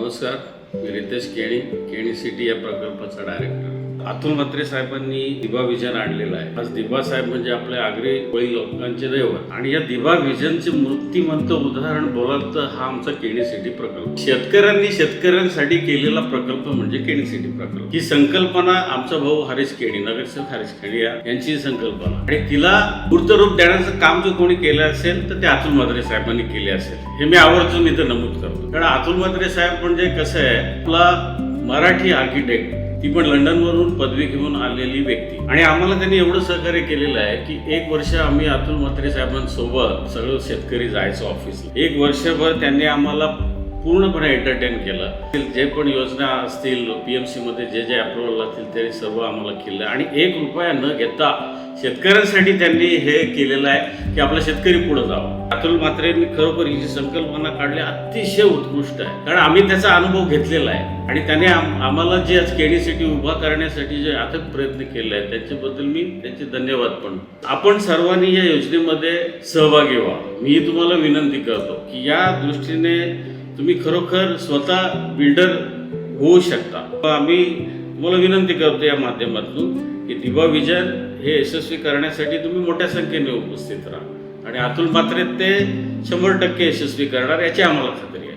नमस्कार, मी रितेश केणी सिटी या प्रकल्पाचा डायरेक्टर. अतुल म्हात्रे साहेबांनी दिबा विजन आणलेलं आहे. आज दिबा साहेब म्हणजे आपल्या आगरी कोळी लोकांचे दैवत आणि या दिबा विजनचे मूर्तिमंत उदाहरण बोलाल तर हा आमचा केणी सिटी प्रकल्प. शेतकऱ्यांनी शेतकऱ्यांसाठी केलेला प्रकल्प म्हणजे केणी सिटी प्रकल्प. ही संकल्पना आमचा भाऊ हरीश केणी, नगरसेवक हरीश केणी यांची संकल्पना आणि तिला मूर्तरूप देण्याचं काम जो कोणी केलं असेल तर ते अतुल म्हात्रे साहेबांनी केले असेल, हे मी आवर्जून इथं नमूद करतो. कारण अतुल म्हात्रे साहेब म्हणजे कसं आहे, आपला मराठी आर्किटेक्ट, ती पण लंडनवरून पदवी घेऊन आलेली व्यक्ती आणि आम्हाला त्यांनी एवढं सहकार्य केलेलं आहे की एक वर्ष आम्ही अतुल म्हात्रे साहेबांसोबत सगळं शेतकरी जायचो ऑफिसला. एक वर्षभर त्यांनी आम्हाला पूर्णपणे एंटरटेन केलं. जे पण योजना असतील PMC मध्ये जे अप्रुव्हल लागतील ते सर्व आम्हाला केलं आणि 1 रुपया न घेता शेतकऱ्यांसाठी त्यांनी हे केलेलं आहे की आपला शेतकरी पुढे जावा. अतुल म्हात्रेंनी खरोखर ही जी संकल्पना काढली अतिशय उत्कृष्ट आहे, कारण आम्ही त्याचा अनुभव घेतलेला आहे आणि त्याने आम्हाला जे आज केणी सिटी उभा करण्यासाठी जे अथक प्रयत्न केले आहेत त्याच्याबद्दल मी त्यांचे धन्यवाद पण. आपण सर्वांनी या योजनेमध्ये सहभागी व्हा. मी तुम्हाला विनंती करतो की या दृष्टीने तुम्ही खरोखर स्वतः बिल्डर होऊ शकता. आम्ही तुम्हाला विनंती करतो या माध्यमातून की दिबा विजन हे यशस्वी करण्यासाठी तुम्ही मोठ्या संख्येने उपस्थित राहा आणि अतुल म्हात्रे ते 100% यशस्वी करणार याची आम्हाला खात्री.